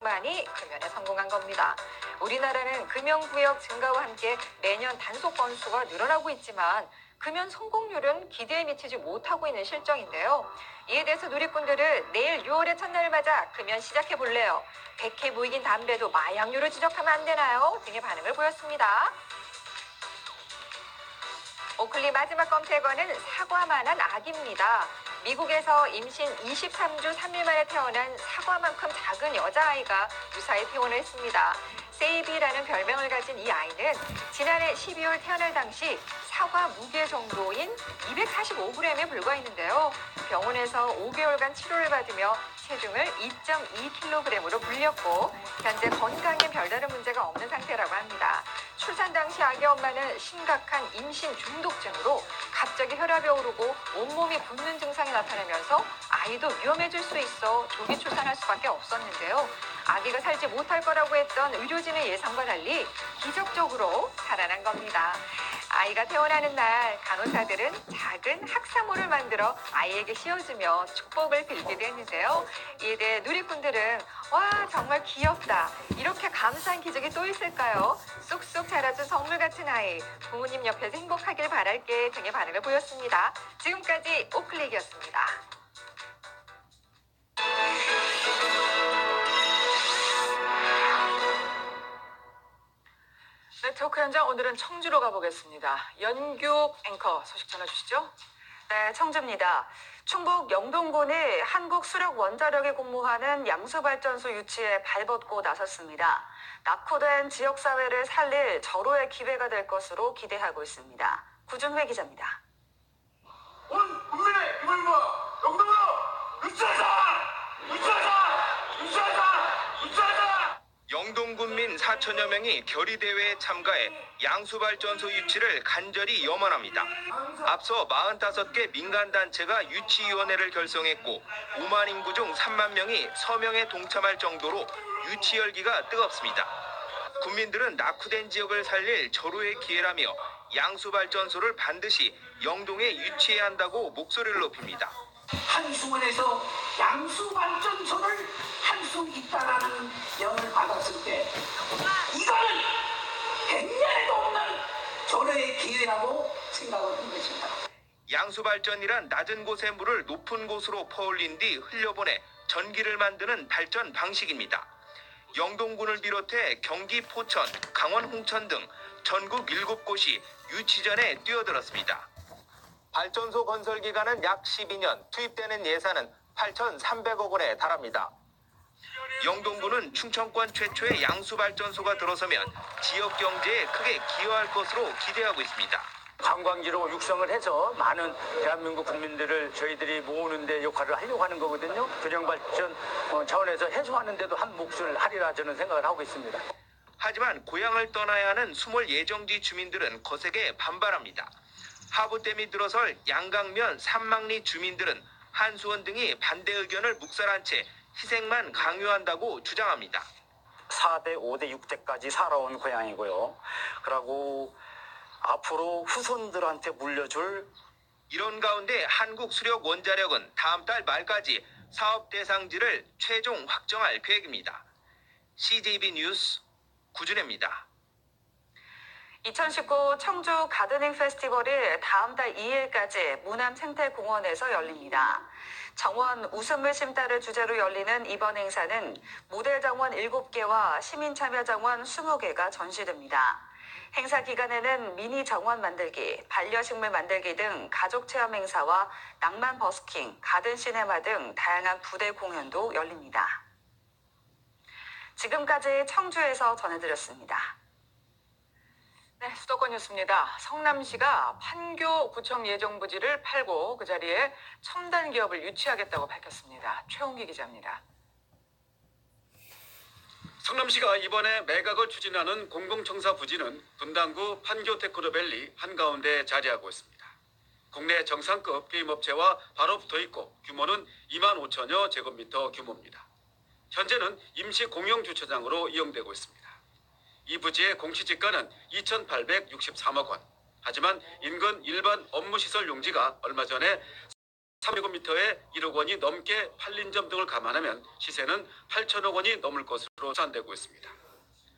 만이 금연에 성공한 겁니다. 우리나라는 금연구역 증가와 함께 매년 단속 건수가 늘어나고 있지만 금연 성공률은 기대에 미치지 못하고 있는 실정인데요. 이에 대해서 누리꾼들은 내일 6월의 첫날을 맞아 금연 시작해볼래요. 백해 무익인 담배도 마약류로 지적하면 안 되나요? 등의 반응을 보였습니다. 오클리 마지막 검색어는 사과만한 아기입니다. 미국에서 임신 23주 3일 만에 태어난 사과만큼 작은 여자아이가 무사히 퇴원을 했습니다. 세이비라는 별명을 가진 이 아이는 지난해 12월 태어날 당시 사과 무게 정도인 245g에 불과했는데요. 병원에서 5개월간 치료를 받으며 체중을 2.2kg으로 불렸고 현재 건강에 별다른 문제가 없는 상태라고 합니다. 출산 당시 아기 엄마는 심각한 임신 중독증으로 갑자기 혈압이 오르고 온몸이 붓는 증상이 나타나면서 아이도 위험해질 수 있어 조기 출산할 수밖에 없었는데요. 아기가 살지 못할 거라고 했던 의료진의 예상과 달리 기적적으로 살아난 겁니다. 아이가 태어나는 날 간호사들은 작은 학사모를 만들어 아이에게 씌워주며 축복을 빌기도 했는데요. 이에 대해 누리꾼들은 와 정말 귀엽다. 이렇게 감사한 기적이 또 있을까요? 쑥쑥 자라준 선물 같은 아이. 부모님 옆에서 행복하길 바랄게 등의 반응을 보였습니다. 지금까지 오클릭이었습니다. 네트워크 현장 오늘은 청주로 가보겠습니다. 연규 앵커 소식 전해주시죠. 네, 청주입니다. 충북 영동군이 한국수력원자력에 근무하는 양수발전소 유치에 발벗고 나섰습니다. 낙후된 지역사회를 살릴 절호의 기회가 될 것으로 기대하고 있습니다. 구준회 기자입니다. 온 국민의 힘을 모아 영동으로 유치하자! 유치하자! 유치하자! 유치하자! 영동군민 4천여 명이 결의대회에 참가해 양수발전소 유치를 간절히 염원합니다. 앞서 45개 민간단체가 유치위원회를 결성했고 5만 인구 중 3만 명이 서명에 동참할 정도로 유치 열기가 뜨겁습니다. 군민들은 낙후된 지역을 살릴 절호의 기회라며 양수발전소를 반드시 영동에 유치해야 한다고 목소리를 높입니다. 한수원에서 양수발전소를 할 수 있다라는 명을 받았을 때 이거는 100년에도 없는 절호의 기회라고 생각을 한 것입니다. 양수발전이란 낮은 곳의 물을 높은 곳으로 퍼올린 뒤 흘려보내 전기를 만드는 발전 방식입니다. 영동군을 비롯해 경기 포천, 강원 홍천 등 전국 7곳이 유치전에 뛰어들었습니다. 발전소 건설 기간은 약 12년, 투입되는 예산은 8,300억 원에 달합니다. 영동군은 충청권 최초의 양수발전소가 들어서면 지역 경제에 크게 기여할 것으로 기대하고 있습니다. 관광지로 육성을 해서 많은 대한민국 국민들을 저희들이 모으는 데 역할을 하려고 하는 거거든요. 균형발전 차원에서 해소하는 데도 한 몫을 하리라 저는 생각을 하고 있습니다. 하지만 고향을 떠나야 하는 수몰 예정지 주민들은 거세게 반발합니다. 하부댐이 들어설 양강면 삼막리 주민들은 한수원 등이 반대 의견을 묵살한 채 희생만 강요한다고 주장합니다. 4대, 5대, 6대까지 살아온 고향이고요. 그리고 앞으로 후손들한테 물려줄 이런 가운데 한국수력원자력은 다음 달 말까지 사업 대상지를 최종 확정할 계획입니다. CJB 뉴스 구준혜입니다. 2019 청주 가드닝 페스티벌이 다음 달 2일까지 무남생태공원에서 열립니다. 정원 웃음을 심다를 주제로 열리는 이번 행사는 모델 정원 7개와 시민 참여 정원 20개가 전시됩니다. 행사 기간에는 미니 정원 만들기, 반려식물 만들기 등 가족 체험 행사와 낭만 버스킹, 가든 시네마 등 다양한 부대 공연도 열립니다. 지금까지 청주에서 전해드렸습니다. 네, 수도권 뉴스입니다. 성남시가 판교 구청 예정 부지를 팔고 그 자리에 첨단 기업을 유치하겠다고 밝혔습니다. 최홍기 기자입니다. 성남시가 이번에 매각을 추진하는 공공청사 부지는 분당구 판교 테크노밸리 한가운데에 자리하고 있습니다. 국내 정상급 게임업체와 바로 붙어 있고 규모는 2만 5천여 제곱미터 규모입니다. 현재는 임시 공용주차장으로 이용되고 있습니다. 이 부지의 공시지가는 2,863억 원. 하지만 인근 일반 업무시설 용지가 얼마 전에 300m에 1억 원이 넘게 팔린 점 등을 감안하면 시세는 8천억 원이 넘을 것으로 추산되고 있습니다.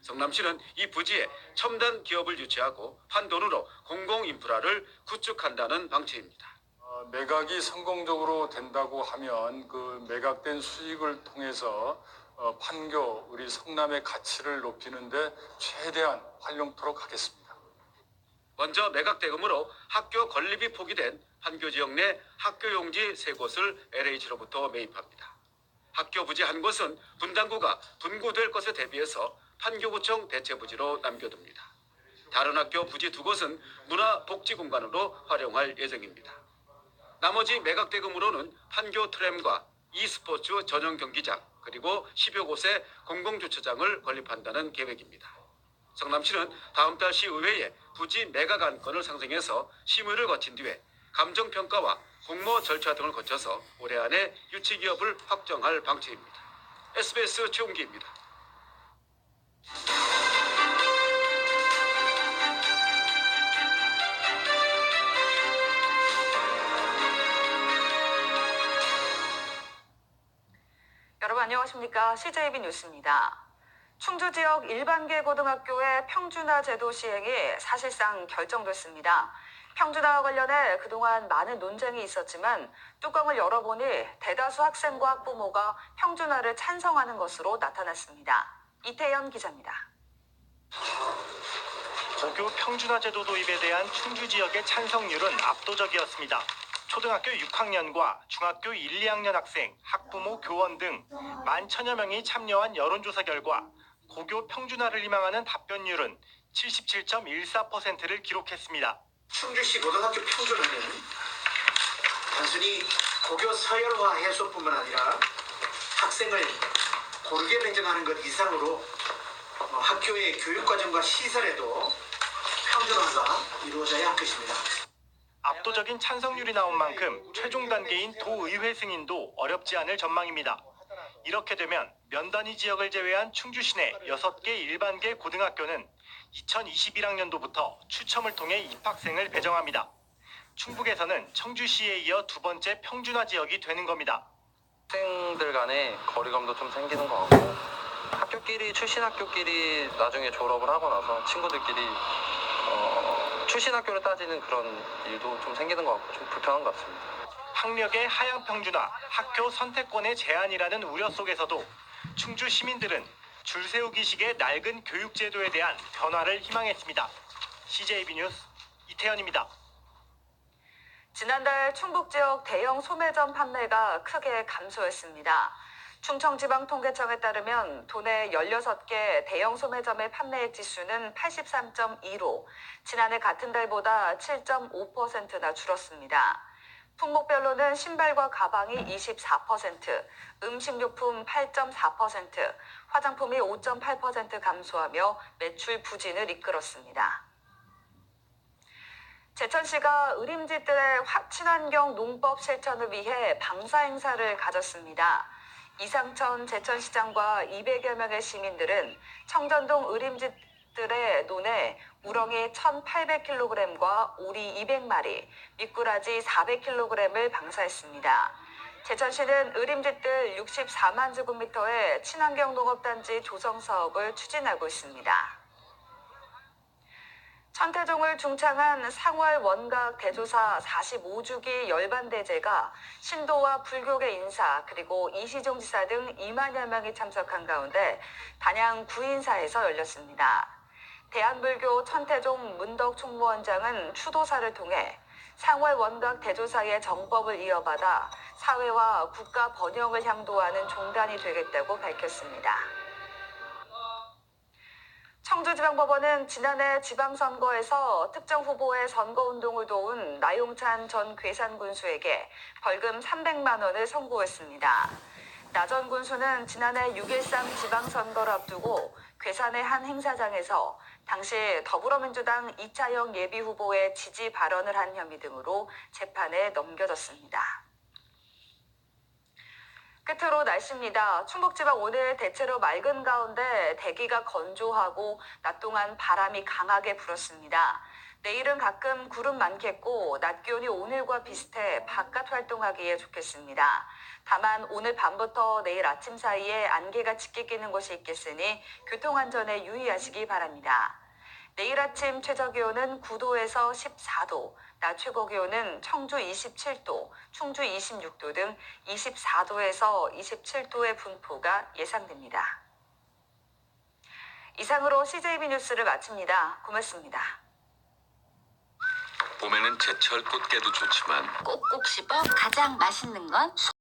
성남시는 이 부지에 첨단 기업을 유치하고 한 돈으로 공공인프라를 구축한다는 방침입니다. 매각이 성공적으로 된다고 하면 그 매각된 수익을 통해서 판교 우리 성남의 가치를 높이는데 최대한 활용토록 하겠습니다. 먼저 매각 대금으로 학교 건립이 포기된 판교 지역 내 학교용지 3곳을 LH로부터 매입합니다. 학교 부지 한 곳은 분당구가 분구될 것에 대비해서 판교구청 대체부지로 남겨둡니다. 다른 학교 부지 2곳은 문화복지공간으로 활용할 예정입니다. 나머지 매각 대금으로는 판교 트램과 e스포츠 전용 경기장 그리고 10여 곳의 공공주차장을 건립한다는 계획입니다. 성남시는 다음 달 시의회에 부지 매각 안건을 상정해서 심의를 거친 뒤에 감정평가와 공모 절차 등을 거쳐서 올해 안에 유치기업을 확정할 방침입니다. SBS 최웅기입니다. 여러분 안녕하십니까? CJB 뉴스입니다. 충주 지역 일반계 고등학교의 평준화 제도 시행이 사실상 결정됐습니다. 평준화와 관련해 그동안 많은 논쟁이 있었지만 뚜껑을 열어보니 대다수 학생과 학부모가 평준화를 찬성하는 것으로 나타났습니다. 이태현 기자입니다. 고교 평준화 제도 도입에 대한 충주 지역의 찬성률은 압도적이었습니다. 초등학교 6학년과 중학교 1, 2학년 학생, 학부모, 교원 등 11,000여 명이 참여한 여론조사 결과 고교 평준화를 희망하는 답변율은 77.14%를 기록했습니다. 충주시 고등학교 평준화는 단순히 고교 서열화 해소뿐만 아니라 학생을 고르게 배정하는 것 이상으로 학교의 교육과정과 시설에도 평준화가 이루어져야 할 것입니다. 압도적인 찬성률이 나온 만큼 최종 단계인 도의회 승인도 어렵지 않을 전망입니다. 이렇게 되면 면단위 지역을 제외한 충주 시내 6개 일반계 고등학교는 2021학년도부터 추첨을 통해 입학생을 배정합니다. 충북에서는 청주시에 이어 2번째 평준화 지역이 되는 겁니다. 학생들 간에 거리감도 좀 생기는 것 같고 학교끼리 출신 학교끼리 나중에 졸업을 하고 나서 친구들끼리 출신 학교를 따지는 그런 일도 좀 생기는 것 같고 좀 불편한 것 같습니다. 학력의 하향 평준화, 학교 선택권의 제한이라는 우려 속에서도 충주 시민들은 줄 세우기식의 낡은 교육제도에 대한 변화를 희망했습니다. CJB 뉴스 이태현입니다. 지난달 충북 지역 대형 소매점 판매가 크게 감소했습니다. 충청지방통계청에 따르면 도내 16개 대형 소매점의 판매액 지수는 83.2로 지난해 같은 달보다 7.5%나 줄었습니다. 품목별로는 신발과 가방이 24%, 음식료품 8.4%, 화장품이 5.8% 감소하며 매출 부진을 이끌었습니다. 제천시가 의림지들의 친환경 농법 실천을 위해 방사 행사를 가졌습니다. 이상천 제천시장과 200여 명의 시민들은 청전동 의림지들의 논에 우렁이 1,800kg과 오리 200마리, 미꾸라지 400kg을 방사했습니다. 제천시는 의림지들 64만 제곱미터의 친환경 농업단지 조성 사업을 추진하고 있습니다. 천태종을 중창한 상월 원각 대조사 45주기 열반대제가 신도와 불교계 인사 그리고 이시종 지사 등 2만여 명이 참석한 가운데 단양 구인사에서 열렸습니다. 대한불교 천태종 문덕 총무원장은 추도사를 통해 상월 원각 대조사의 정법을 이어받아 사회와 국가 번영을 향도하는 종단이 되겠다고 밝혔습니다. 청주지방법원은 지난해 지방선거에서 특정 후보의 선거운동을 도운 나용찬 전 괴산군수에게 벌금 300만 원을 선고했습니다. 나 전 군수는 지난해 6.13 지방선거를 앞두고 괴산의 한 행사장에서 당시 더불어민주당 이차영 예비후보의 지지 발언을 한 혐의 등으로 재판에 넘겨졌습니다. 끝으로 날씨입니다. 충북지방 오늘 대체로 맑은 가운데 대기가 건조하고 낮 동안 바람이 강하게 불었습니다. 내일은 가끔 구름 많겠고 낮 기온이 오늘과 비슷해 바깥 활동하기에 좋겠습니다. 다만 오늘 밤부터 내일 아침 사이에 안개가 짙게 끼는 곳이 있겠으니 교통안전에 유의하시기 바랍니다. 내일 아침 최저기온은 9도에서 14도, 낮 최고기온은 청주 27도, 충주 26도 등 24도에서 27도의 분포가 예상됩니다. 이상으로 CJB 뉴스를 마칩니다. 고맙습니다. 봄에는 제철 꽃게도 좋지만 꼭꼭 씹어 가장 맛있는 건